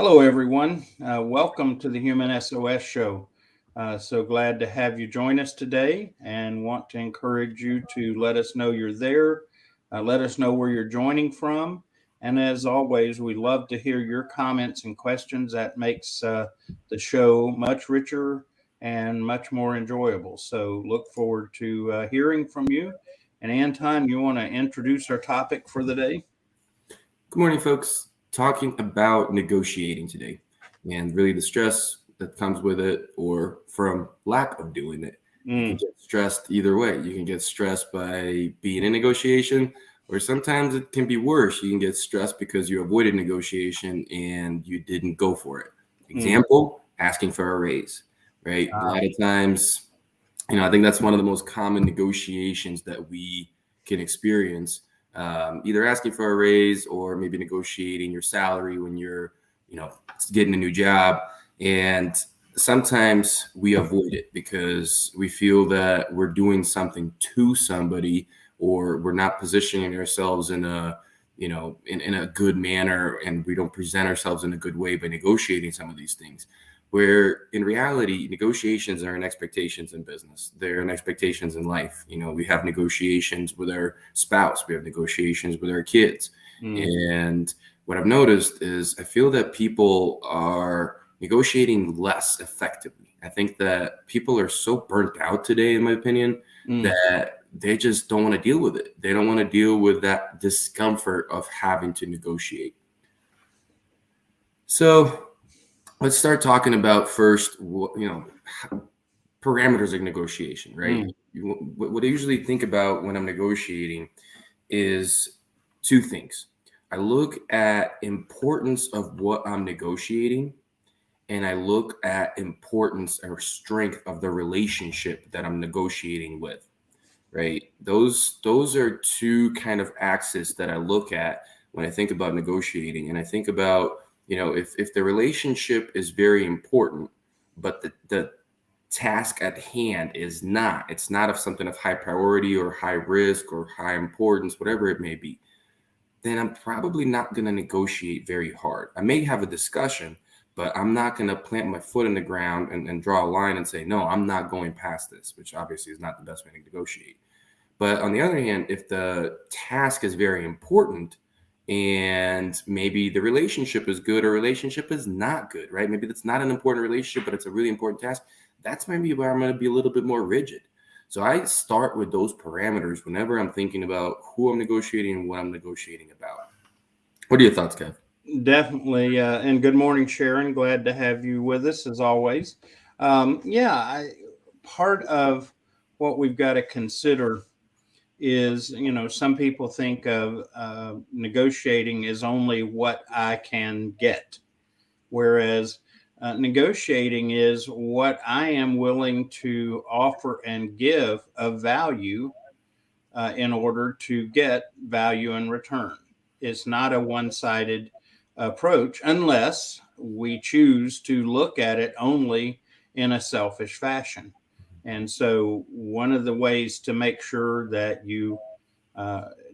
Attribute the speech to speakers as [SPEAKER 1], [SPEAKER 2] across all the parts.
[SPEAKER 1] Hello, everyone. Welcome to the Human SOS Show. So glad to have you join us today and want to encourage you to let us know you're there. Let us know where you're joining from. And as always, we love to hear your comments and questions. That makes the show much richer and much more enjoyable. So look forward to hearing from you. And Anton, you want to introduce our topic for the day?
[SPEAKER 2] Good morning, folks. Talking about negotiating today and really the stress that comes with it or from lack of doing it. You can
[SPEAKER 1] Mm,
[SPEAKER 2] get stressed either way. You can get stressed by being in negotiation, or sometimes it can be worse. You can get stressed because you avoided negotiation and you didn't go for it.
[SPEAKER 1] mm,
[SPEAKER 2] Example, asking for a raise, right? A lot of times, I think that's one of the most common negotiations that we can experience. Either asking for a raise or maybe negotiating your salary when you're, you know, getting a new job. And sometimes we avoid it because we feel that we're doing something to somebody or we're not positioning ourselves in a, in a good manner, and we don't present ourselves in a good way by negotiating some of these things, where in reality negotiations are an expectations in business, they're an expectations in life. We have negotiations with our spouse, we have negotiations with our kids.
[SPEAKER 1] mm.
[SPEAKER 2] And what I've noticed is I feel that people are negotiating less effectively. I think that people are so burnt out today, in my opinion,
[SPEAKER 1] Mm.
[SPEAKER 2] that they just don't want to deal with it. They don't want to deal with that discomfort of having to negotiate. So let's start talking about first, parameters of negotiation, right?
[SPEAKER 1] Mm,
[SPEAKER 2] What I usually think about when I'm negotiating is two things. I look at importance of what I'm negotiating, and I look at importance or strength of the relationship that I'm negotiating with, right? Those are two kind of axes that I look at when I think about negotiating. And I think about, if the relationship is very important, but the task at hand is not, it's not of something of high priority or high risk or high importance, whatever it may be, then I'm probably not going to negotiate very hard. I may have a discussion, but I'm not going to plant my foot in the ground and draw a line and say, no, I'm not going past this, which obviously is not the best way to negotiate. But on the other hand, if the task is very important and maybe the relationship is good or relationship is not good, right? Maybe that's not an important relationship, but it's a really important task. That's maybe where I'm going to be a little bit more rigid. So I start with those parameters whenever I'm thinking about who I'm negotiating and what I'm negotiating about. What are your thoughts, Kev?
[SPEAKER 1] definitely. And good morning, Sharon. Glad to have you with us as always. Part of what we've got to consider is, some people think of negotiating as only what I can get, whereas negotiating is what I am willing to offer and give of value in order to get value in return. It's not a one sided approach unless we choose to look at it only in a selfish fashion. And so, one of the ways to make sure that you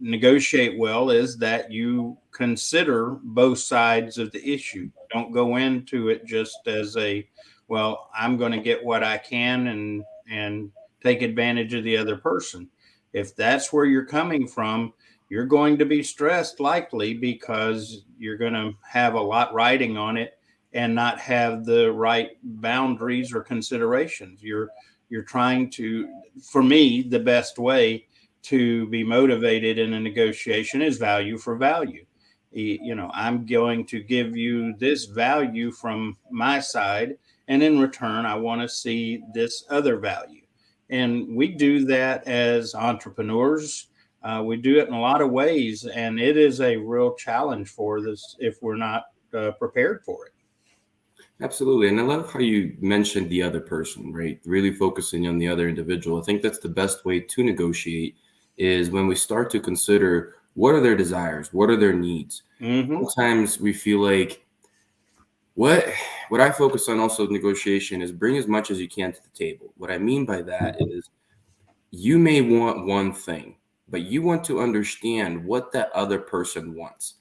[SPEAKER 1] negotiate well is that you consider both sides of the issue. Don't go into it just as a, well, I'm going to get what I can and take advantage of the other person. If that's where you're coming from, you're going to be stressed likely because you're going to have a lot riding on it and not have the right boundaries or considerations. You're trying to, for me, the best way to be motivated in a negotiation is value for value. I'm going to give you this value from my side, and in return, I want to see this other value. And we do that as entrepreneurs. We do it in a lot of ways, and it is a real challenge for us if we're not prepared for it.
[SPEAKER 2] Absolutely. And I love how you mentioned the other person, right? Really focusing on the other individual. I think that's the best way to negotiate is when we start to consider what are their desires, what are their needs.
[SPEAKER 1] Mm-hmm.
[SPEAKER 2] Sometimes we feel like what what I focus on also with negotiation is bring as much as you can to the table. What I mean by that is you may want one thing, but you want to understand what that other person wants.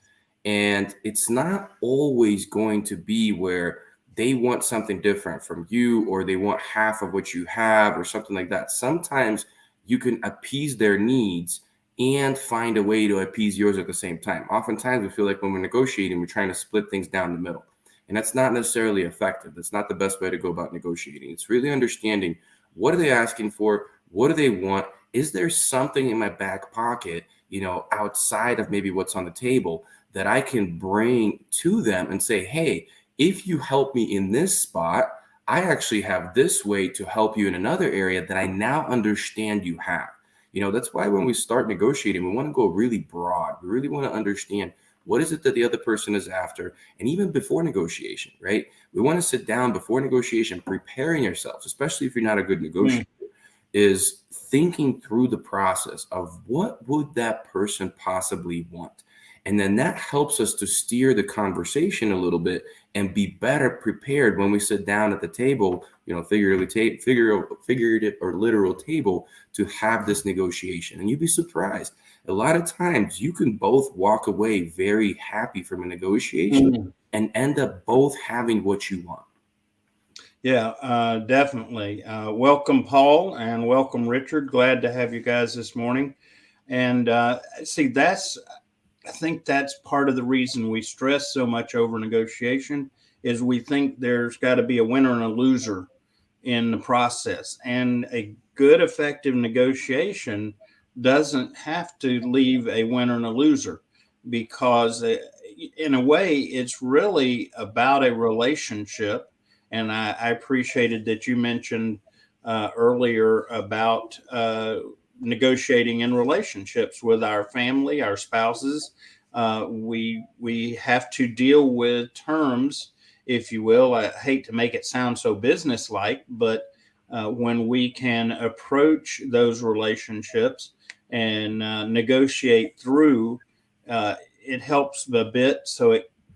[SPEAKER 2] And it's not always going to be where they want something different from you, or they want half of what you have or something like that. Sometimes you can appease their needs and find a way to appease yours at the same time. Oftentimes we feel like when we're negotiating, we're trying to split things down the middle. And that's not necessarily effective. That's not the best way to go about negotiating. It's really understanding, what are they asking for? What do they want? Is there something in my back pocket, outside of maybe what's on the table, that I can bring to them and say, hey, if you help me in this spot, I actually have this way to help you in another area that I now understand you have. That's why when we start negotiating, we want to go really broad. We really want to understand, what is it that the other person is after? And even before negotiation, right? We want to sit down before negotiation, preparing yourselves, especially if you're not a good negotiator, is thinking through the process of what would that person possibly want. And then that helps us to steer the conversation a little bit and be better prepared when we sit down at the table, figurative or literal table, to have this negotiation. And you'd be surprised. A lot of times you can both walk away very happy from a negotiation and end up both having what you want.
[SPEAKER 1] Yeah, definitely. Welcome, Paul, and welcome, Richard. Glad to have you guys this morning. And see, I think that's part of the reason we stress so much over negotiation, is we think there's got to be a winner and a loser in the process. And a good, effective negotiation doesn't have to leave a winner and a loser, because in a way, it's really about a relationship. And I appreciated that you mentioned earlier about negotiating in relationships with our family, our spouses. We have to deal with terms, if you will. I hate to make it sound so businesslike, but when we can approach those relationships and negotiate through, it helps a bit.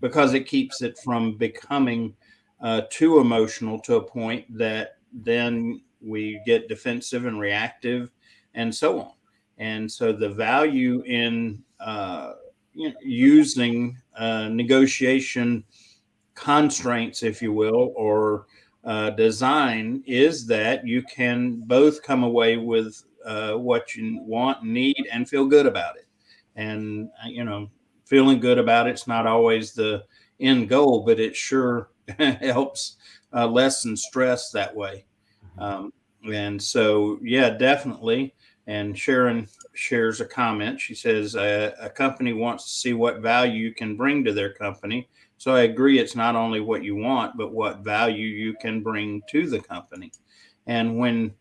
[SPEAKER 1] Because it keeps it from becoming too emotional to a point that then we get defensive and reactive and so on. And so the value in using negotiation constraints, if you will, or design, is that you can both come away with what you want and need and feel good about it. And, feeling good about it's not always the end goal, but it sure helps lessen stress that way. And so, yeah, definitely. And Sharon shares a comment. She says, a company wants to see what value you can bring to their company. So I agree, it's not only what you want, but what value you can bring to the company. And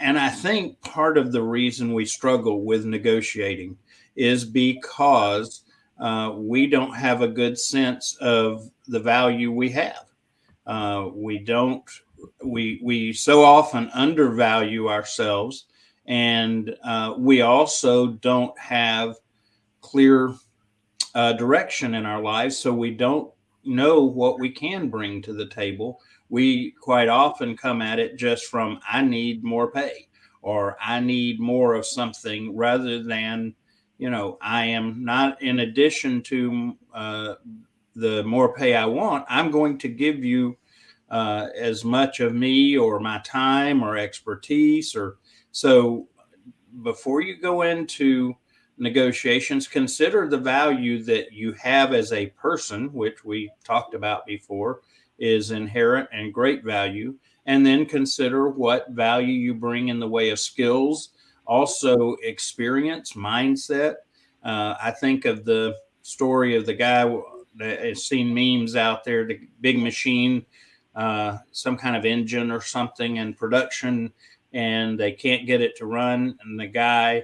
[SPEAKER 1] and I think part of the reason we struggle with negotiating is because we don't have a good sense of the value we have. We don't. We so often undervalue ourselves, and we also don't have clear direction in our lives, so we don't know what we can bring to the table. We quite often come at it just from, I need more pay, or I need more of something, rather than, I am not, in addition to the more pay I want, I'm going to give you as much of me or my time or expertise. Or so before you go into negotiations, consider the value that you have as a person, which we talked about before is inherent and great value. And then consider what value you bring in the way of skills, also experience, mindset. I think of the story of the guy that has seen memes out there, the big machine, some kind of engine or something in production, and they can't get it to run. And the guy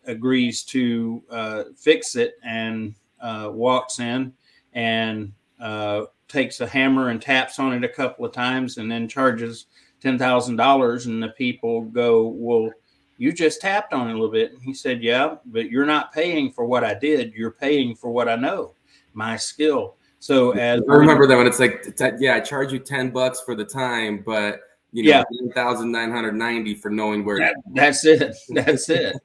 [SPEAKER 1] agrees to fix it, and walks in and takes a hammer and taps on it a couple of times, and then charges $10,000. And the people go, well, you just tapped on it a little bit. And he said, yeah, but you're not paying for what I did. You're paying for what I know, my skill. So
[SPEAKER 2] I remember that when it's like, I charge you $10 for the time, but
[SPEAKER 1] yeah,
[SPEAKER 2] 1,990 for knowing where.
[SPEAKER 1] that's it. That's it.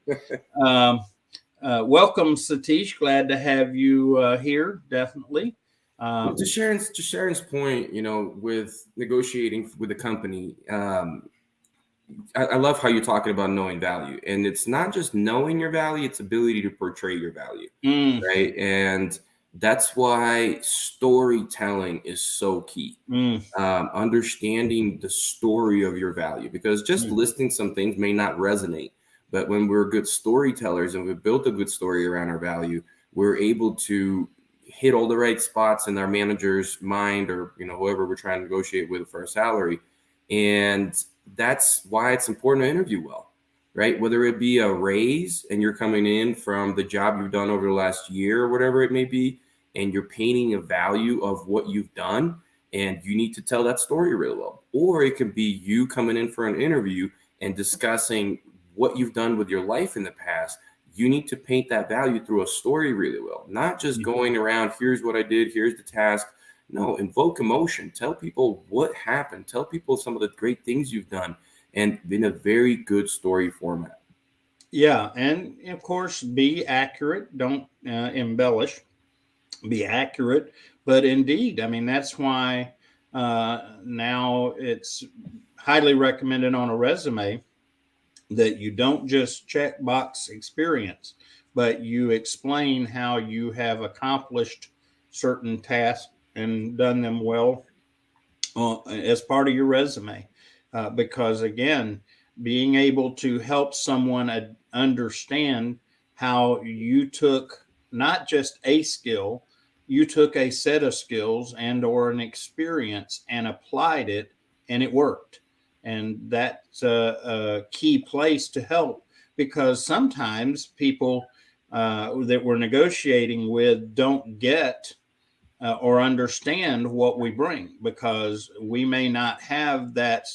[SPEAKER 1] Welcome, Satish. Glad to have you here. Definitely.
[SPEAKER 2] Well,
[SPEAKER 1] Um,
[SPEAKER 2] to Sharon's point, with negotiating with a company, I love how you're talking about knowing value, and it's not just knowing your value; it's ability to portray your value,
[SPEAKER 1] mm,
[SPEAKER 2] right? And that's why storytelling is so key.
[SPEAKER 1] mm,
[SPEAKER 2] Understanding the story of your value, because just
[SPEAKER 1] mm,
[SPEAKER 2] listing some things may not resonate, but when we're good storytellers and we've built a good story around our value, we're able to hit all the right spots in our manager's mind, or whoever we're trying to negotiate with for a salary. And that's why it's important to interview well, right? Whether it be a raise and you're coming in from the job you've done over the last year or whatever it may be, and you're painting a value of what you've done, and you need to tell that story really well. Or it could be you coming in for an interview and discussing what you've done with your life in the past. You need to paint that value through a story really well, not just
[SPEAKER 1] mm.
[SPEAKER 2] going around, here's what I did, here's the task. No, invoke emotion. Tell people what happened. Tell people some of the great things you've done, and in a very good story format.
[SPEAKER 1] Yeah, and of course, be accurate. Don't embellish. Be accurate, but indeed, I mean that's why now it's highly recommended on a resume that you don't just check box experience, but you explain how you have accomplished certain tasks and done them well as part of your resume. Because again, being able to help someone understand how you took not just a skill, you took a set of skills and or an experience and applied it and it worked. And that's a key place to help, because sometimes people that we're negotiating with don't get or understand what we bring, because we may not have that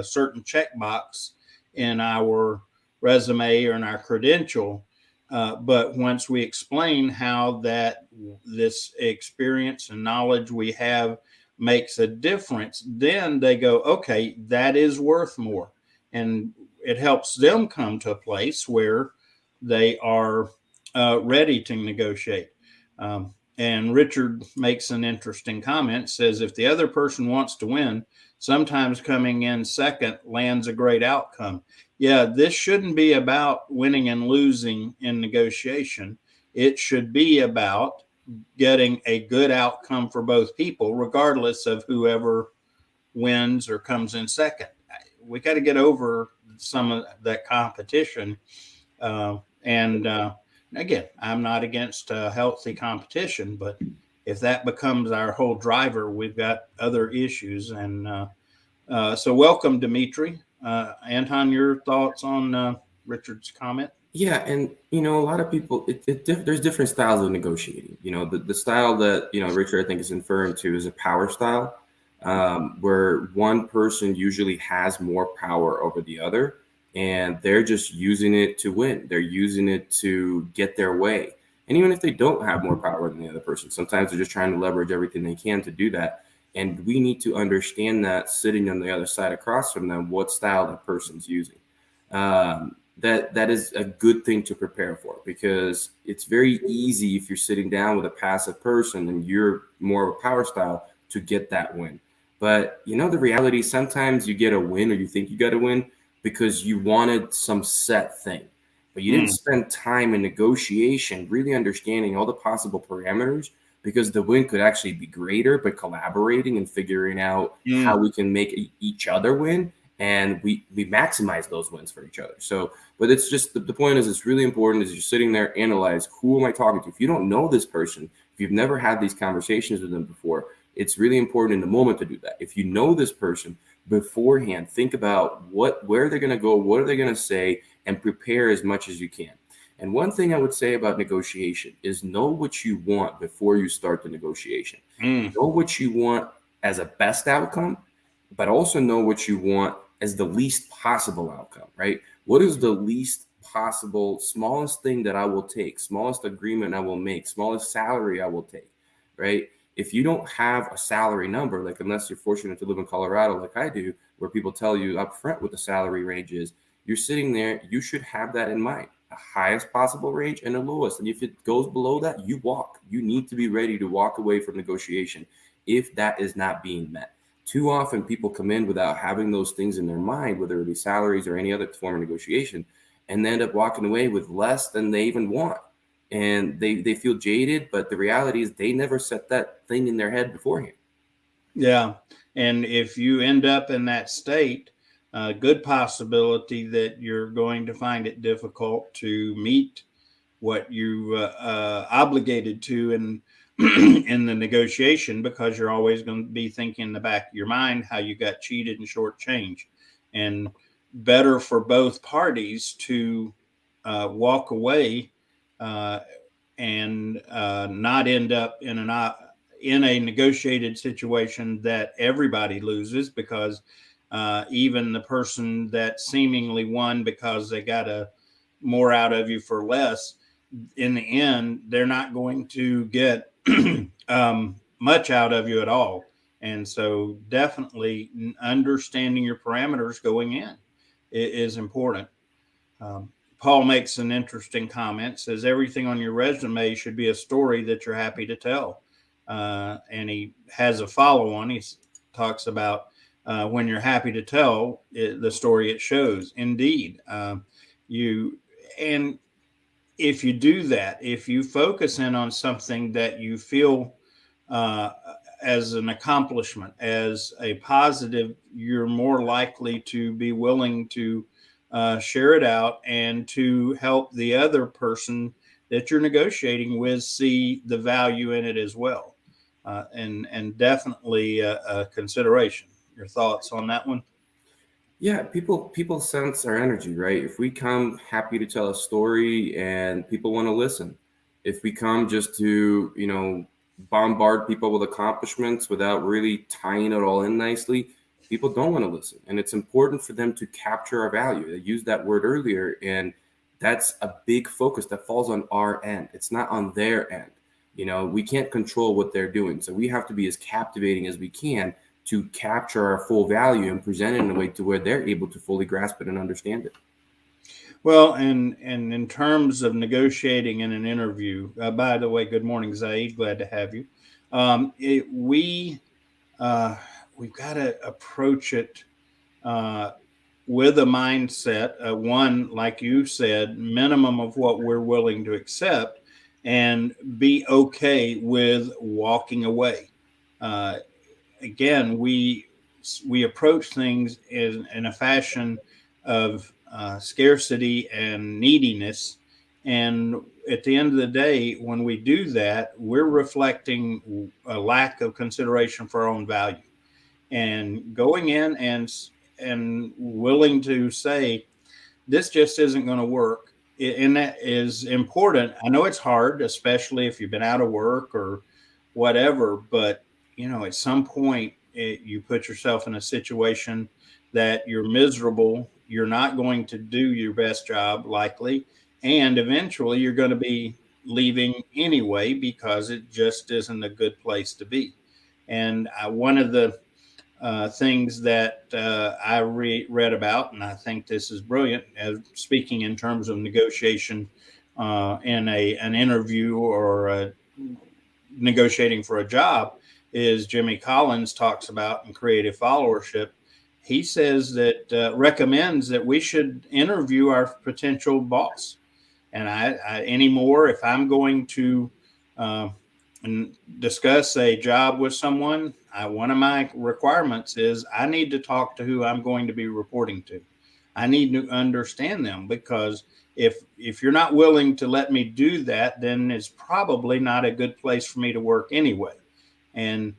[SPEAKER 1] certain checkbox in our resume or in our credential. But once we explain how that this experience and knowledge we have makes a difference, then they go, okay, that is worth more. And it helps them come to a place where they are ready to negotiate. And Richard makes an interesting comment, says, if the other person wants to win, sometimes coming in second lands a great outcome. Yeah, this shouldn't be about winning and losing in negotiation. It should be about getting a good outcome for both people, regardless of whoever wins or comes in second. We got to get over some of that competition. And again, I'm not against healthy competition, but if that becomes our whole driver, we've got other issues. And so, welcome, Dimitri. Anton, your thoughts on Richard's comment?
[SPEAKER 2] Yeah, and a lot of people, there's different styles of negotiating. The style that Richard I think is inferring to is a power style, where one person usually has more power over the other, and they're just using it to win. They're using it to get their way. And even if they don't have more power than the other person, sometimes they're just trying to leverage everything they can to do that. And we need to understand that, sitting on the other side across from them, what style that person's using. That is a good thing to prepare for, because it's very easy if you're sitting down with a passive person and you're more of a power style to get that win. But the reality is, sometimes you get a win, or you think you got a win, because you wanted some set thing, but you didn't
[SPEAKER 1] Mm,
[SPEAKER 2] spend time in negotiation really understanding all the possible parameters, because the win could actually be greater by collaborating and figuring out how
[SPEAKER 1] mm,
[SPEAKER 2] we can make each other win, and we maximize those wins for each other. So, but it's just the point is, it's really important as you're sitting there, analyze, who am I talking to? If you don't know this person, if you've never had these conversations with them before, it's really important in the moment to do that. If you know this person beforehand, think about where they're going to go, what are they going to say, and prepare as much as you can. And one thing I would say about negotiation is, know what you want before you start the negotiation.
[SPEAKER 1] mm,
[SPEAKER 2] Know what you want as a best outcome, but also know what you want as the least possible outcome, right? What is the least possible, smallest thing that I will take, smallest agreement I will make, smallest salary I will take, right? If you don't have a salary number, like, unless you're fortunate to live in Colorado like I do, where people tell you up front what the salary range is, you're sitting there, you should have that in mind. a highest possible range and a lowest. And if it goes below that, you walk. You need to be ready to walk away from negotiation if that is not being met. Too often people come in without having those things in their mind, whether it be salaries or any other form of negotiation, and they end up walking away with less than they even want. And they feel jaded, but the reality is they never set that thing in their head beforehand.
[SPEAKER 1] Yeah. And if you end up in that state, a good possibility that you're going to find it difficult to meet what you obligated to in in the negotiation, because you're always going to be thinking in the back of your mind how you got cheated and shortchanged. And better for both parties to walk away uh, and not end up in a negotiated situation that everybody loses, because even the person that seemingly won because they got a more out of you for less, in the end, they're not going to get much out of you at all. And so, definitely understanding your parameters going in is important. Um, Paul makes an interesting comment, says everything on your resume should be a story that you're happy to tell. And he has a follow on. He talks about when you're happy to tell the story it shows. Indeed. You and if you do that, if you focus in on something that you feel uh, as an accomplishment, as a positive, you're more likely to be willing to share it out and to help the other person that you're negotiating with see the value in it as well. And definitely a consideration. Your thoughts on that one?
[SPEAKER 2] Yeah, people sense our energy, right? If we come happy to tell a story and people want to listen, if we come just to, bombard people with accomplishments without really tying it all in nicely, people don't want to listen. And it's important for them to capture our value. I used that word earlier, and that's a big focus that falls on our end. It's not on their end. We can't control what they're doing. So we have to be as captivating as we can to capture our full value and present it in a way to where they're able to fully grasp it and understand it.
[SPEAKER 1] Well, and in terms of negotiating in an interview, by the way, good morning, Zaid. Glad to have you. Um, it, we uh, we've got to approach it uh, with a mindset, one, like you said, minimum of what we're willing to accept, and be okay with walking away. Uh, Again, we approach things in a fashion of scarcity and neediness, and at the end of the day, when we do that, we're reflecting a lack of consideration for our own value. And going in and willing to say this just isn't going to work, and that is important. I know it's hard, especially if you've been out of work or whatever, but at some point you put yourself in a situation that you're miserable, you're not going to do your best job likely, and eventually you're going to be leaving anyway because it just isn't a good place to be. And one of the things that I read about, and I think this is brilliant, as speaking in terms of negotiation in an interview or negotiating for a job, is Jimmy Collins talks about in creative followership. He says that recommends that we should interview our potential boss. And I anymore, if I'm going to uh, discuss a job with someone, one of my requirements is I need to talk to who I'm going to be reporting to. I need to understand them, because if you're not willing to let me do that, then it's probably not a good place for me to work anyway. And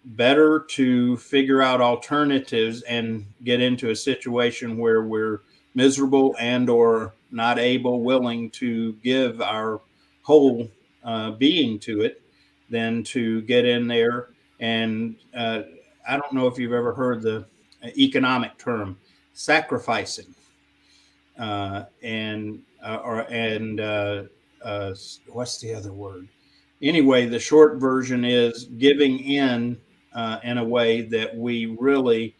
[SPEAKER 1] better to figure out alternatives and get into a situation where we're miserable and or not able, willing to give our whole being to it, than to get in there and I don't know if you've ever heard the economic term sacrificing and what's the other word? Anyway, the short version is giving in a way that we really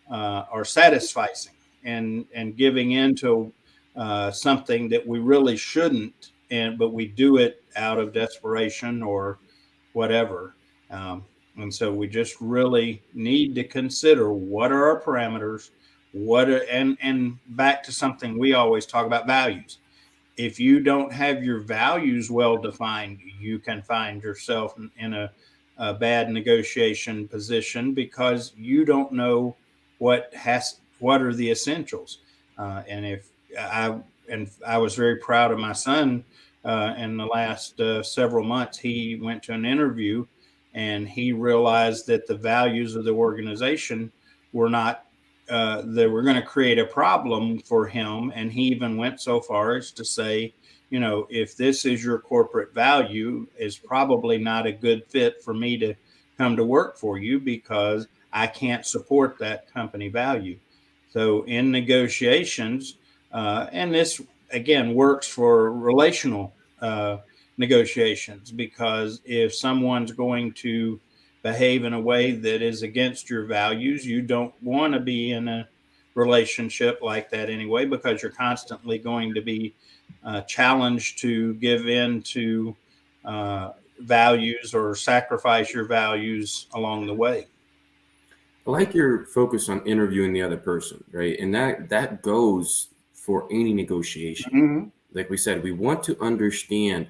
[SPEAKER 1] are satisficing and giving in to something that we really shouldn't, but we do it out of desperation or whatever. Um, and so we just really need to consider what are our parameters, and back to something we always talk about, values. If you don't have your values well defined, you can find yourself in a bad negotiation position because you don't know what are the essentials. And if I I was very proud of my son in the last several months. He went to an interview and he realized that the values of the organization were not they were going to create a problem for him. And he even went so far as to say, you know, if this is your corporate value, is probably not a good fit for me to come to work for you because I can't support that company value. So in negotiations, and this again works for relational negotiations, because if someone's going to behave in a way that is against your values, you don't want to be in a relationship like that anyway, because you're constantly going to be challenged to give in to values or sacrifice your values along the way.
[SPEAKER 2] I like your focus on interviewing the other person, right? And that goes for any negotiation.
[SPEAKER 1] Mm-hmm.
[SPEAKER 2] Like we said, we want to understand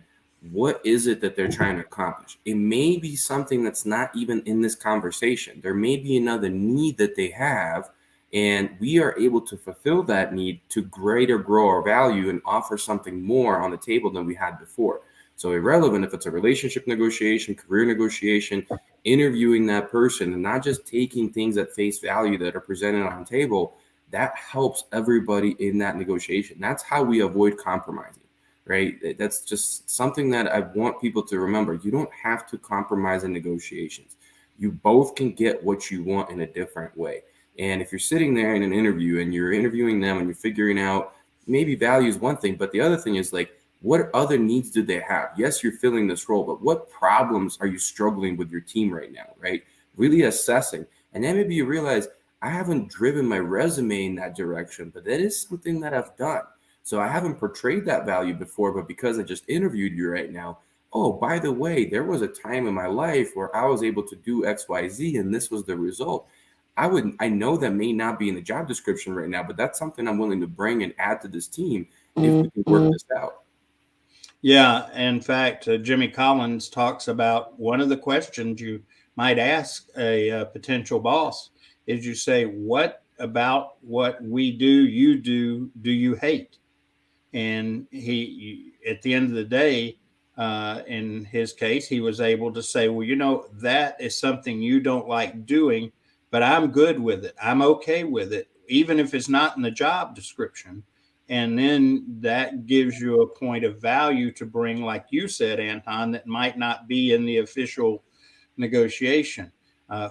[SPEAKER 2] what is it that they're trying to accomplish. It may be something that's not even in this conversation. There may be another need that they have, and we are able to fulfill that need to greater grow our value and offer something more on the table than we had before. So irrelevant if it's a relationship negotiation, career negotiation, interviewing that person and not just taking things at face value that are presented on the table, that helps everybody in that negotiation. That's how we avoid compromising, right? That's just something that I want people to remember. You don't have to compromise in negotiations. You both can get what you want in a different way. And if you're sitting there in an interview and you're interviewing them and you're figuring out, maybe value is one thing, but the other thing is like, what other needs do they have? Yes, you're filling this role, but what problems are you struggling with your team right now, right? Really assessing. And then maybe you realize, I haven't driven my resume in that direction, but that is something that I've done. So I haven't portrayed that value before, but because I just interviewed you right now, oh, by the way, there was a time in my life where I was able to do XYZ and this was the result. I know that may not be in the job description right now, but that's something I'm willing to bring and add to this team if we can work this out.
[SPEAKER 1] Yeah, in fact, Jimmy Collins talks about one of the questions you might ask a potential boss is, you say, "What about what we do you hate?" And he, at the end of the day, in his case, he was able to say, "Well, you know, that is something you don't like doing, but I'm good with it. I'm okay with it, even if it's not in the job description." And then that gives you a point of value to bring, like you said, Anton, that might not be in the official negotiation.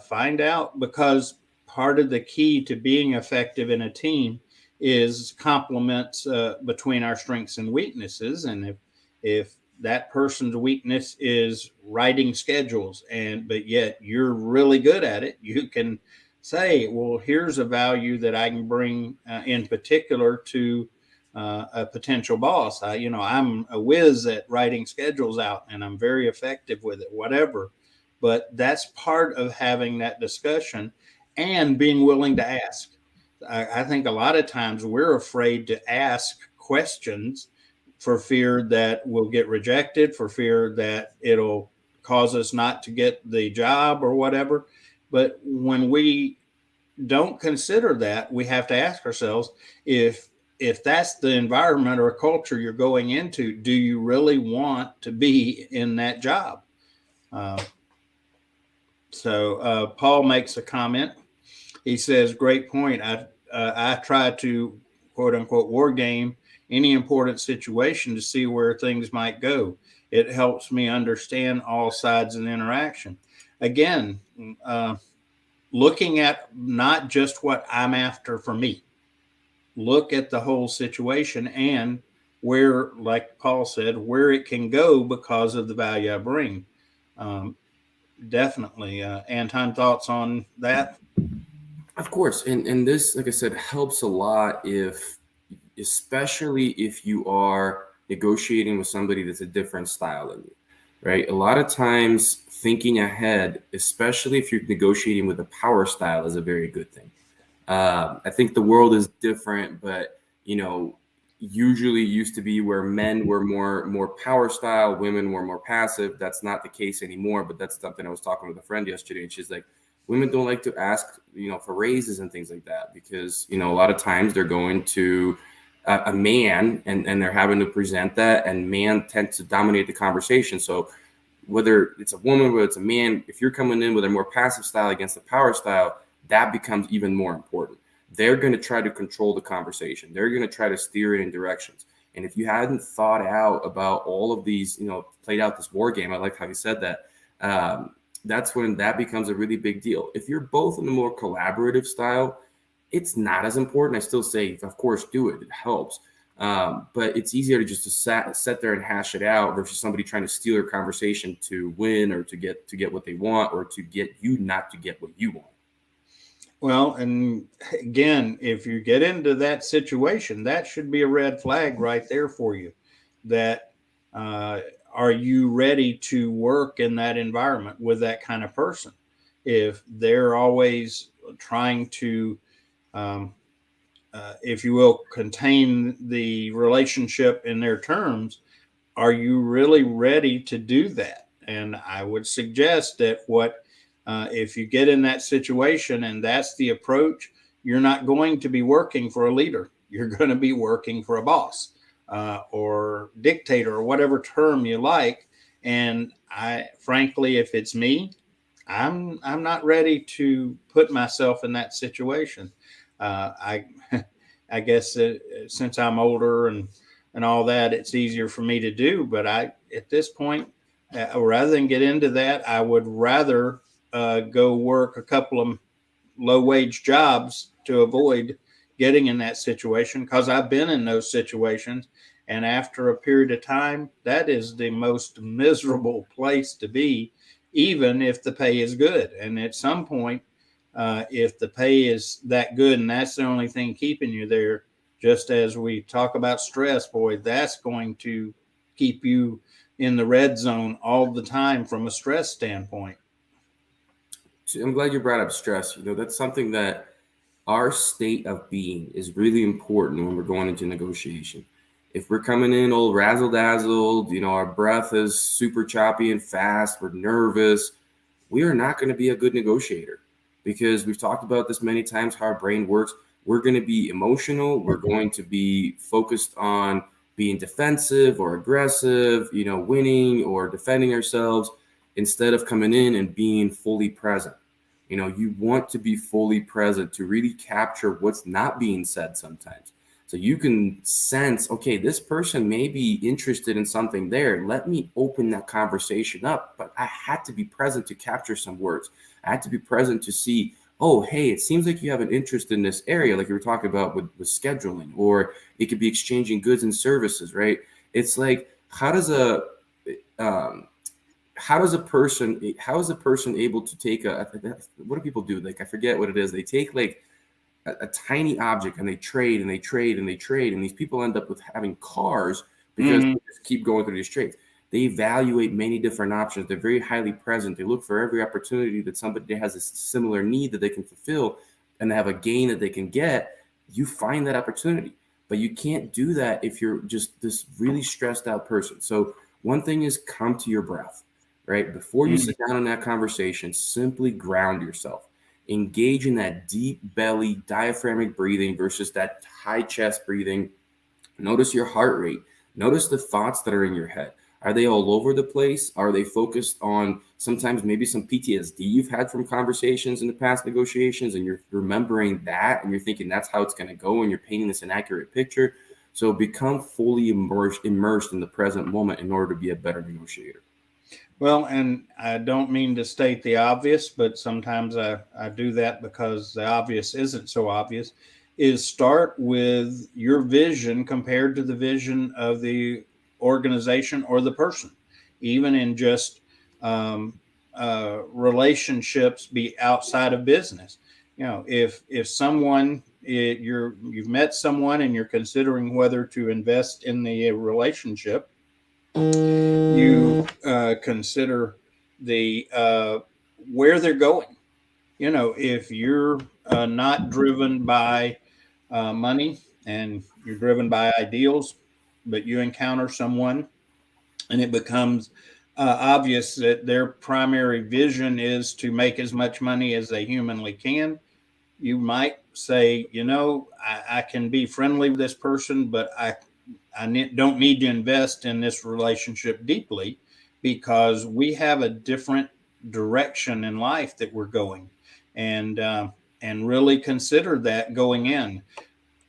[SPEAKER 1] Find out, because part of the key to being effective in a team is complements between our strengths and weaknesses. And if that person's weakness is writing schedules, and but yet you're really good at it, you can say, well, here's a value that I can bring in particular to a potential boss. I'm a whiz at writing schedules out and I'm very effective with it, whatever. But that's part of having that discussion and being willing to ask. I think a lot of times we're afraid to ask questions for fear that we'll get rejected, for fear that it'll cause us not to get the job or whatever. But when we don't consider that, we have to ask ourselves, if that's the environment or culture you're going into, do you really want to be in that job? Uh, so Paul makes a comment. He says, "Great point. I try to, quote unquote, war game any important situation to see where things might go. It helps me understand all sides of the interaction." Again, looking at not just what I'm after for me, look at the whole situation and where, like Paul said, where it can go because of the value I bring. Um, Definitely. Anton, thoughts on that?
[SPEAKER 2] Of course, and this, like I said, helps a lot especially if you are negotiating with somebody that's a different style than you, right? A lot of times, thinking ahead, especially if you're negotiating with a power style, is a very good thing. I think the world is different, but usually used to be where men were more power style, women were more passive. That's not the case anymore. But that's something I was talking with a friend yesterday, and she's like, women don't like to ask, for raises and things like that because a lot of times they're going to a man and they're having to present that, and man tends to dominate the conversation. So whether it's a woman, whether it's a man, if you're coming in with a more passive style against a power style, that becomes even more important. They're going to try to control the conversation. They're going to try to steer it in directions. And if you hadn't thought out about all of these, played out this war game, I like how you said that. That's when that becomes a really big deal. If you're both in a more collaborative style, it's not as important. I still say, of course, do it. It helps. But it's easier to just sit there and hash it out versus somebody trying to steal your conversation to win or to get what they want or to get you not to get what you want.
[SPEAKER 1] Well, and again, if you get into that situation, that should be a red flag right there for you. That uh, are you ready to work in that environment with that kind of person? If they're always trying to, um, if you will, contain the relationship in their terms, are you really ready to do that? And I would suggest that if you get in that situation and that's the approach, you're not going to be working for a leader. You're going to be working for a boss or dictator or whatever term you like. And frankly, if it's me, I'm not ready to put myself in that situation. I I guess since I'm older and all that, it's easier for me to do. But at this point, rather than get into that, I would rather go work a couple of low wage jobs to avoid getting in that situation because I've been in those situations. And after a period of time, that is the most miserable place to be, even if the pay is good. And at some point, if the pay is that good and that's the only thing keeping you there, just as we talk about stress, boy, that's going to keep you in the red zone all the time from a stress standpoint.
[SPEAKER 2] I'm glad you brought up stress. That's something that our state of being is really important when we're going into negotiation. If we're coming in all razzle dazzled, our breath is super choppy and fast, we're nervous, we are not going to be a good negotiator because we've talked about this many times how our brain works. We're going to be emotional. We're going to be focused on being defensive or aggressive, winning or defending ourselves instead of coming in and being fully present. You want to be fully present to really capture what's not being said sometimes. So you can sense, okay, this person may be interested in something there. Let me open that conversation up. But I had to be present to capture some words. I had to be present to see, oh, hey, it seems like you have an interest in this area, like you were talking about with scheduling, or it could be exchanging goods and services, right? It's like, um, how is a person able to take what do people do? Like, I forget what it is. They take like a tiny object and they trade and they trade and they trade. And these people end up with having cars because
[SPEAKER 1] Mm-hmm.
[SPEAKER 2] they just keep going through these trades. They evaluate many different options. They're very highly present. They look for every opportunity that somebody has a similar need that they can fulfill and they have a gain that they can get. You find that opportunity. But you can't do that if you're just this really stressed out person. So one thing is come to your breath, right? Before you
[SPEAKER 1] Mm-hmm.
[SPEAKER 2] sit down in that conversation, simply ground yourself. Engage in that deep belly diaphragmatic breathing versus that high chest breathing. Notice your heart rate. Notice the thoughts that are in your head. Are they all over the place? Are they focused on sometimes maybe some PTSD you've had from conversations in the past negotiations and you're remembering that and you're thinking that's how it's going to go and you're painting this inaccurate picture? So become fully immersed in the present moment in order to be a better negotiator.
[SPEAKER 1] Well, and I don't mean to state the obvious, but sometimes I do that because the obvious isn't so obvious. Is start with your vision compared to the vision of the organization or the person, even in just relationships be outside of business. If someone you've met someone and you're considering whether to invest in the relationship, you consider the where they're going. If you're not driven by money and you're driven by ideals, but you encounter someone and it becomes obvious that their primary vision is to make as much money as they humanly can, you might say, I can be friendly with this person, but I don't need to invest in this relationship deeply because we have a different direction in life that we're going, and really consider that going in.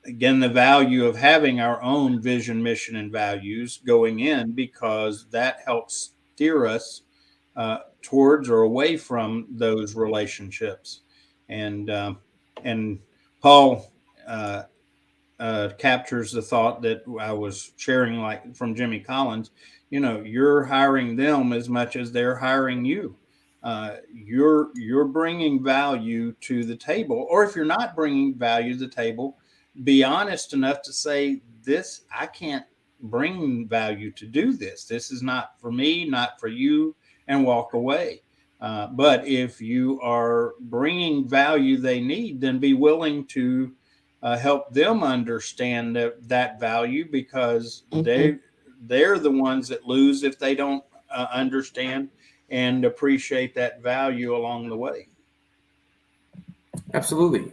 [SPEAKER 1] Again, the value of having our own vision, mission, and values going in, because that helps steer us towards or away from those relationships. And um, and Paul captures the thought that I was sharing, like from Jimmy Collins. You're hiring them as much as they're hiring you. You're bringing value to the table, or if you're not bringing value to the table, be honest enough to say, this, I can't bring value to do this. This is not for me, not for you, and walk away. But if you are bringing value they need, then be willing to help them understand that value, because they're the ones that lose if they don't understand and appreciate that value along the way.
[SPEAKER 2] Absolutely.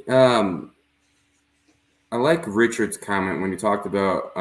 [SPEAKER 2] I like Richard's comment when he talked about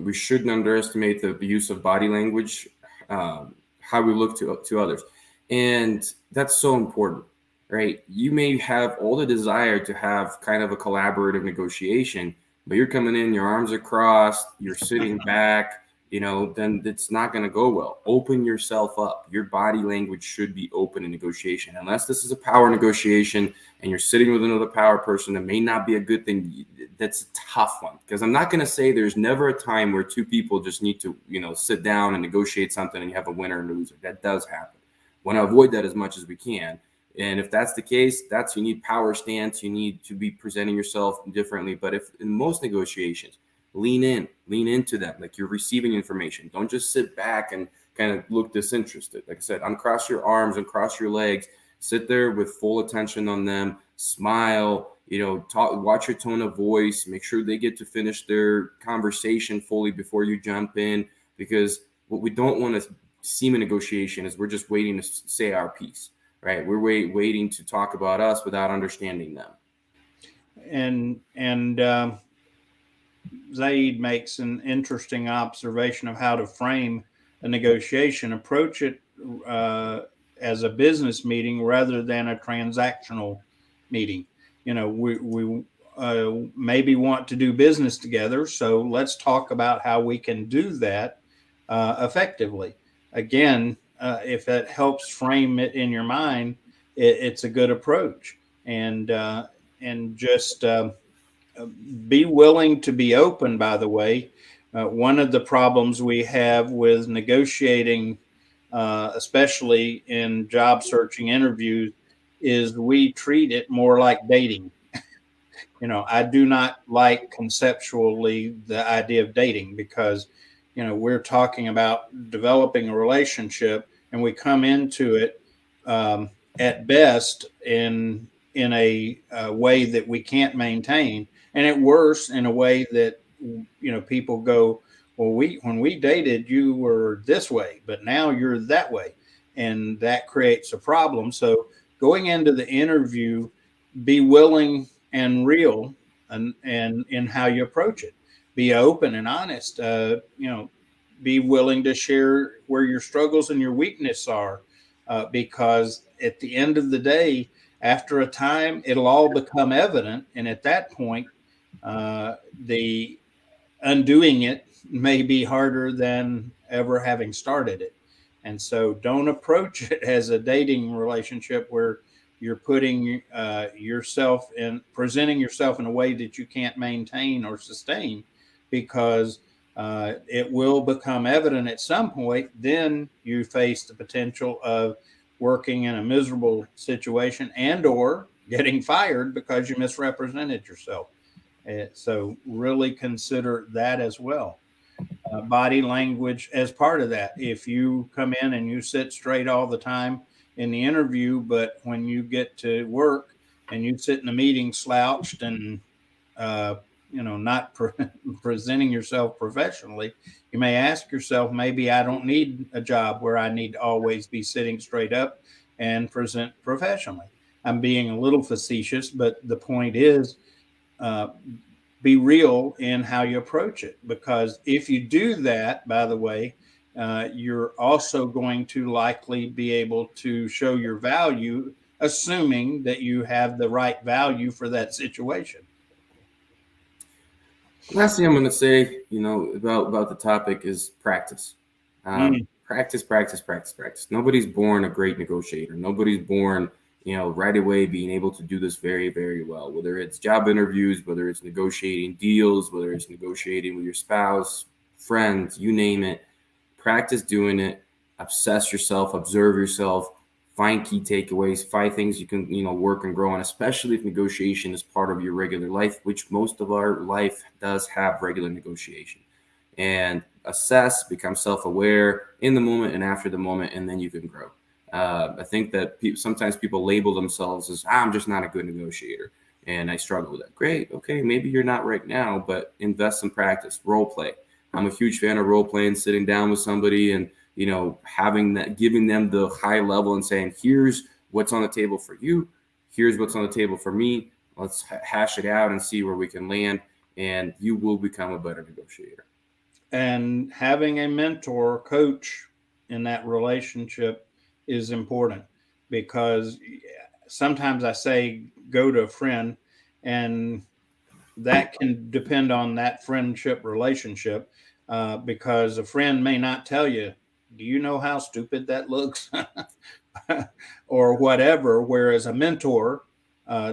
[SPEAKER 2] we shouldn't underestimate the use of body language, how we look to others, and that's so important, right? You may have all the desire to have kind of a collaborative negotiation, but you're coming in, your arms are crossed, you're sitting back, then it's not going to go well. Open yourself up. Your body language should be open in negotiation, unless this is a power negotiation and you're sitting with another power person. That may not be a good thing. That's a tough one, because I'm not going to say there's never a time where two people just need to, sit down and negotiate something and you have a winner and loser. That does happen. We want to avoid that as much as we can. And if that's the case, you need power stance. You need to be presenting yourself differently. But if in most negotiations, lean into them. Like, you're receiving information. Don't just sit back and kind of look disinterested. Like I said, uncross your arms, uncross your legs, sit there with full attention on them, smile, talk, watch your tone of voice, make sure they get to finish their conversation fully before you jump in. Because what we don't want to seem in negotiation is we're just waiting to say our piece, right? We're waiting to talk about us without understanding them.
[SPEAKER 1] And Zaid makes an interesting observation of how to frame a negotiation. Approach it as a business meeting rather than a transactional meeting. We maybe want to do business together, so let's talk about how we can do that effectively. Again, if that helps frame it in your mind, it's a good approach. And just be willing to be open, by the way. One of the problems we have with negotiating, especially in job searching interviews, is we treat it more like dating. I do not like conceptually the idea of dating, because, we're talking about developing a relationship, and we come into it at best in a way that we can't maintain, and at worst in a way that people go, well, when we dated, you were this way, but now you're that way, and that creates a problem. So going into the interview, be willing and real, and in how you approach it. Be open and honest. Be willing to share where your struggles and your weakness are, because at the end of the day, after a time, it'll all become evident, and at that point, the undoing it may be harder than ever having started it. And so don't approach it as a dating relationship where you're putting yourself in, presenting yourself in a way that you can't maintain or sustain, because it will become evident at some point. Then you face the potential of working in a miserable situation and or getting fired because you misrepresented yourself. So really consider that as well. Body language as part of that. If you come in and you sit straight all the time in the interview, but when you get to work and you sit in a meeting slouched and uh, not presenting yourself professionally, you may ask yourself, maybe I don't need a job where I need to always be sitting straight up and present professionally. I'm being a little facetious, but the point is, uh, be real in how you approach it. Because if you do that, by the way, you're also going to likely be able to show your value, assuming that you have the right value for that situation.
[SPEAKER 2] Last thing I'm going to say, about the topic is practice.
[SPEAKER 1] Mm,
[SPEAKER 2] Practice, practice, practice, practice. Nobody's born a great negotiator. Nobody's born, right away being able to do this very, very well. Whether it's job interviews, whether it's negotiating deals, whether it's negotiating with your spouse, friends, you name it. Practice doing it. Obsess yourself. Observe yourself. Find key takeaways. Find things you can, work and grow on. Especially if negotiation is part of your regular life, which most of our life does have regular negotiation. And assess, become self-aware in the moment and after the moment, and then you can grow. I think that sometimes people label themselves as, I'm just not a good negotiator, and I struggle with that. Great, okay, maybe you're not right now, but invest in practice, role play. I'm a huge fan of role playing, sitting down with somebody and having that, giving them the high level and saying, here's what's on the table for you, here's what's on the table for me. Let's hash it out and see where we can land, and you will become a better negotiator.
[SPEAKER 1] and having a mentor or coach in that relationship is important, because sometimes I say go to a friend, and that can depend on that friendship relationship, because a friend may not tell you, do you know how stupid that looks? Or whatever. Whereas a mentor,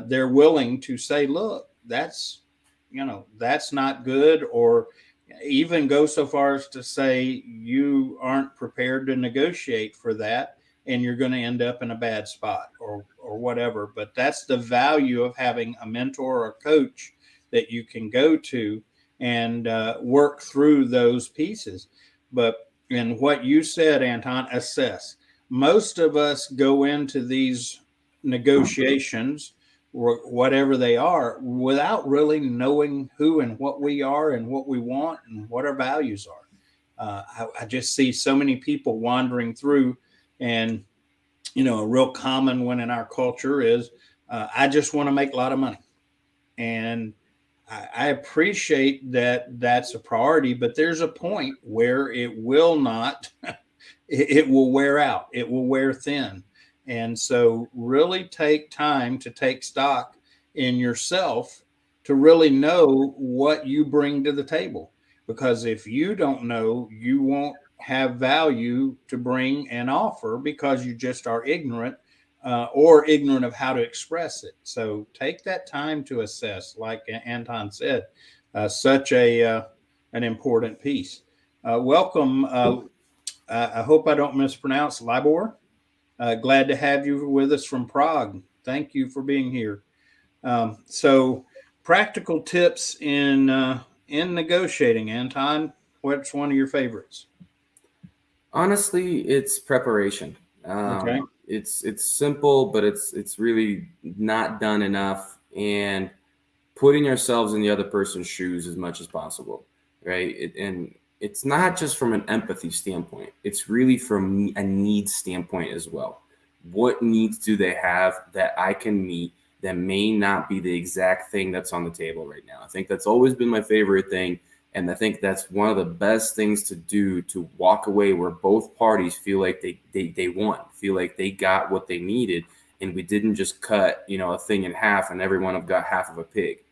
[SPEAKER 1] they're willing to say, look, that's not good, or even go so far as to say you aren't prepared to negotiate for that, and you're going to end up in a bad spot, or whatever. But that's the value of having a mentor or coach that you can go to and work through those pieces. But in what you said, Anton, assess. Most of us go into these negotiations, whatever they are, without really knowing who and what we are and what we want and what our values are. I just see so many people wandering through, and a real common one in our culture is, I just want to make a lot of money. And I appreciate that that's a priority, but there's a point where it will not, it will wear out, it will wear thin. And so, really take time to take stock in yourself to really know what you bring to the table. Because if you don't know, you won't have value to bring and offer, because you just are ignorant, or ignorant of how to express it. So take that time to assess, like Anton said, such an important piece. Welcome. I hope I don't mispronounce Libor. Glad to have you with us from Prague. Thank you for being here. So, practical tips in negotiating. Anton, what's one of your favorites?
[SPEAKER 2] Honestly, it's preparation.
[SPEAKER 1] Okay.
[SPEAKER 2] It's simple, but it's really not done enough, and putting ourselves in the other person's shoes as much as possible, right? And it's not just from an empathy standpoint; it's really from a needs standpoint as well. What needs do they have that I can meet that may not be the exact thing that's on the table right now? I think that's always been my favorite thing. And I think that's one of the best things to do, to walk away where both parties feel like they won, feel like they got what they needed. And we didn't just cut, a thing in half and everyone have got half of a pig.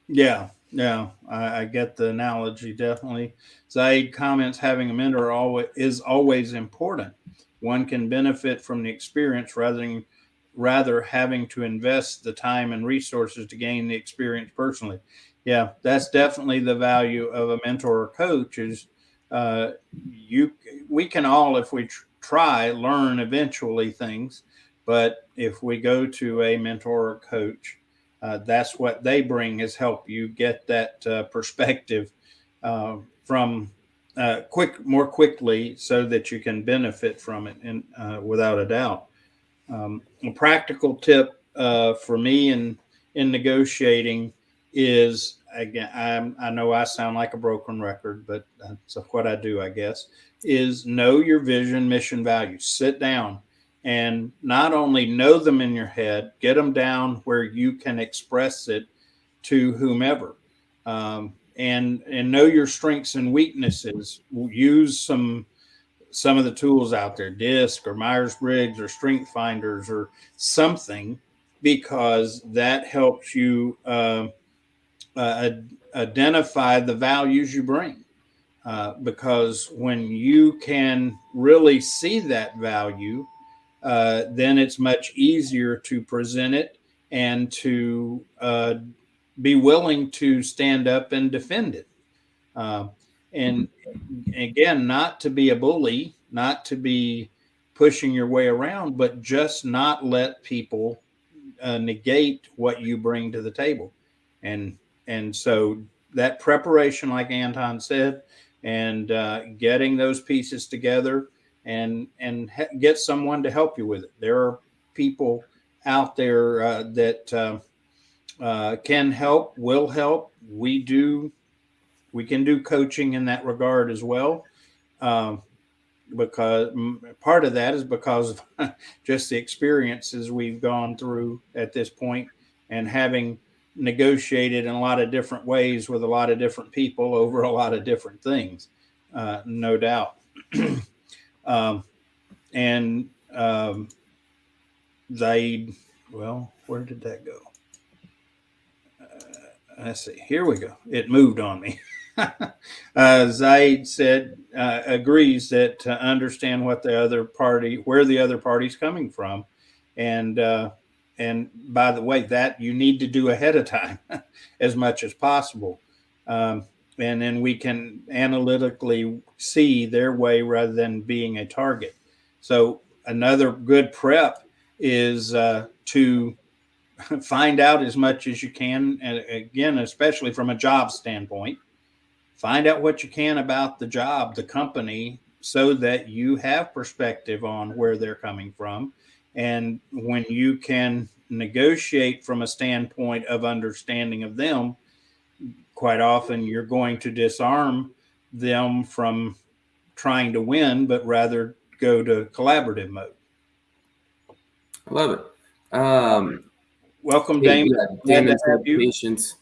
[SPEAKER 1] Yeah, yeah, I get the analogy definitely. Zaid comments having a mentor always important. One can benefit from the experience rather having to invest the time and resources to gain the experience personally. Yeah, that's definitely the value of a mentor or coach. Is you we can all, if we try, learn eventually things, but if we go to a mentor or coach, That's what they bring, is help you get that perspective from more quickly, so that you can benefit from it, and without a doubt. A practical tip for me in negotiating is, again, I know I sound like a broken record, but that's what I do, I guess, is know your vision, mission, values. Sit down and not only know them in your head, get them down where you can express it to whomever. And know your strengths and weaknesses. Use some of the tools out there, DISC or Myers Briggs or Strength Finders or something, because that helps you uh, identify the values you bring. Because when you can really see that value, then it's much easier to present it and to be willing to stand up and defend it. Uh, and again, not to be a bully, not to be pushing your way around, but just not let people negate what you bring to the table. And so that preparation, like Anton said, and getting those pieces together, get someone to help you with it. There are people out there that can help, will help. We can do coaching in that regard as well. Um, because part of that is because of just the experiences we've gone through at this point, and having negotiated in a lot of different ways with a lot of different people over a lot of different things, no doubt. um, and Zaid, well, where did that go? Let's see. Here we go. It moved on me. Zaid said agrees that to understand what the other party, where the other party's coming from, and by the way, that you need to do ahead of time as much as possible, um, and then we can analytically see their way rather than being a target. So another good prep is to find out as much as you can, and again, especially from a job standpoint, find out what you can about the job, the company, so that you have perspective on where they're coming from. And when you can negotiate from a standpoint of understanding of them, quite often you're going to disarm them from trying to win, but rather go to collaborative mode.
[SPEAKER 2] I love it.
[SPEAKER 1] Welcome,
[SPEAKER 2] Hey,
[SPEAKER 1] Damon.
[SPEAKER 2] yeah,
[SPEAKER 1] Glad to
[SPEAKER 2] Damon
[SPEAKER 1] have
[SPEAKER 2] said
[SPEAKER 1] you.
[SPEAKER 2] patience.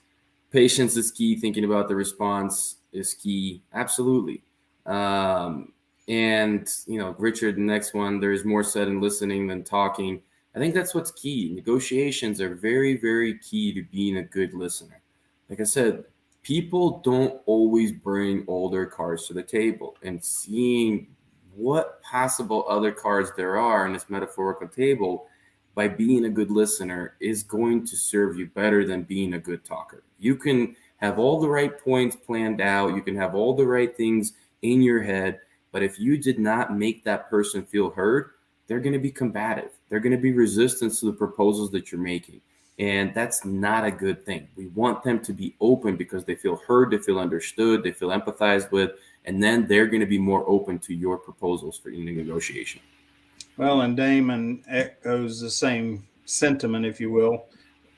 [SPEAKER 2] Patience is key. Thinking about the response is key. Absolutely. Um, and Richard, the next one, there's more said in listening than talking. I think that's what's key. Negotiations are very, very key to being a good listener. Like I said, people don't always bring all their cards to the table, and seeing what possible other cards there are in this metaphorical table by being a good listener is going to serve you better than being a good talker. You can have all the right points planned out, you can have all the right things in your head, but if you did not make that person feel heard, they're going to be combative. They're going to be resistant to the proposals that you're making. And that's not a good thing. We want them to be open because they feel heard, they feel understood, they feel empathized with, and then they're going to be more open to your proposals for any negotiation.
[SPEAKER 1] Well, and Damon echoes the same sentiment, if you will.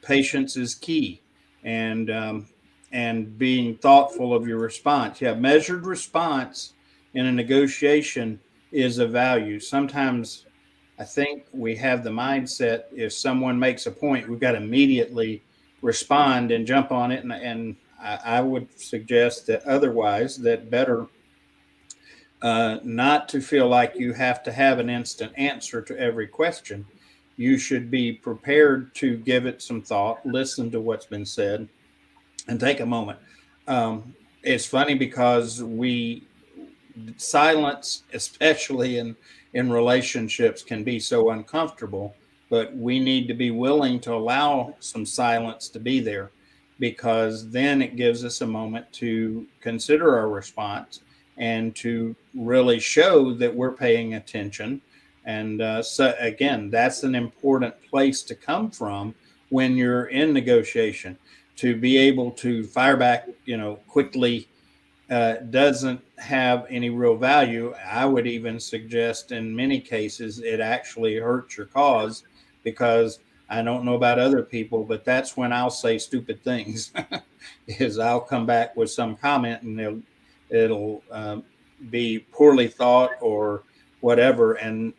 [SPEAKER 1] Patience is key, and being thoughtful of your response. Yeah, measured response in a negotiation is a value. Sometimes I think we have the mindset, if someone makes a point, we've got to immediately respond and jump on it, and I would suggest that otherwise, that better not to feel like you have to have an instant answer to every question. You should be prepared to give it some thought, listen to what's been said, and take a moment. It's funny because silence, especially in relationships, can be so uncomfortable, but we need to be willing to allow some silence to be there, because then it gives us a moment to consider our response and to really show that we're paying attention. And so again, that's an important place to come from when you're in negotiation. To be able to fire back, quickly doesn't have any real value. I would even suggest in many cases it actually hurts your cause, because I don't know about other people, but that's when I'll say stupid things. Is I'll come back with some comment and it'll be poorly thought or whatever, and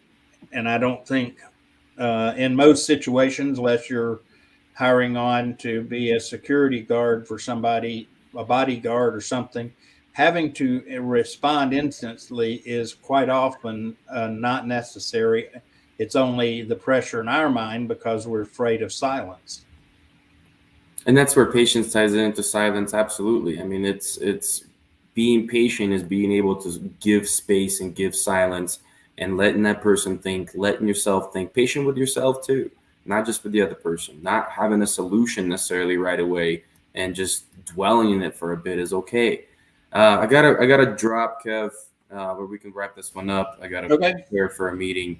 [SPEAKER 1] I don't think in most situations, unless you're hiring on to be a security guard for somebody, a bodyguard or something, having to respond instantly is quite often not necessary. It's only the pressure in our mind because we're afraid of silence.
[SPEAKER 2] And that's where patience ties into silence. Absolutely. I mean, it's being patient is being able to give space and give silence and letting that person think, letting yourself think, patient with yourself too, not just with the other person, not having a solution necessarily right away and just dwelling in it for a bit is okay. I gotta drop, Kev, where we can wrap this one up. I gotta
[SPEAKER 1] Okay.
[SPEAKER 2] prepare for a meeting.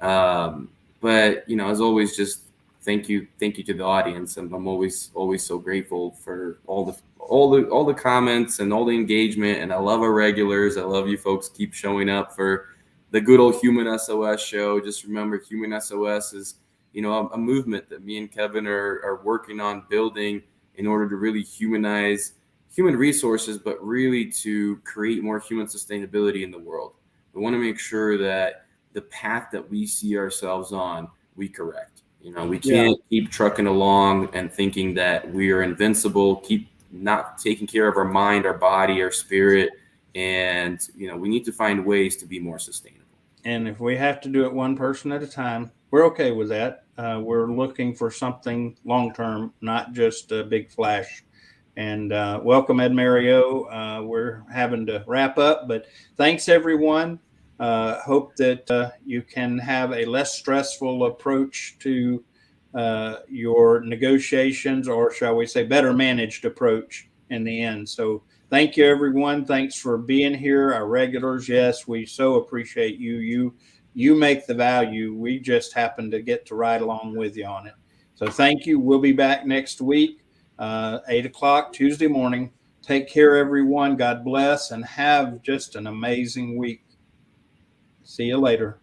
[SPEAKER 2] Um, but as always, just thank you to the audience, and I'm always so grateful for all the comments and all the engagement. And I love our regulars. I love you folks. Keep showing up for the good old Human SOS show. Just remember, Human SOS is a movement that me and Kevin are working on building in order to really humanize human resources, but really to create more human sustainability in the world. We want to make sure that the path that we see ourselves on, we correct. We
[SPEAKER 1] Yeah.
[SPEAKER 2] can't keep trucking along and thinking that we are invincible, keep not taking care of our mind, our body, our spirit. And, we need to find ways to be more sustainable.
[SPEAKER 1] And if we have to do it one person at a time, we're okay with that. We're looking for something long term, not just a big flash. And welcome, Ed Mario. We're having to wrap up, but thanks, everyone. Hope that you can have a less stressful approach to your negotiations, or shall we say, better managed approach in the end. So, thank you, everyone. Thanks for being here. Our regulars, yes, we so appreciate you. You make the value. We just happen to get to ride along with you on it. So, thank you. We'll be back next week, 8 o'clock Tuesday morning. Take care, everyone. God bless, and have just an amazing week. See you later.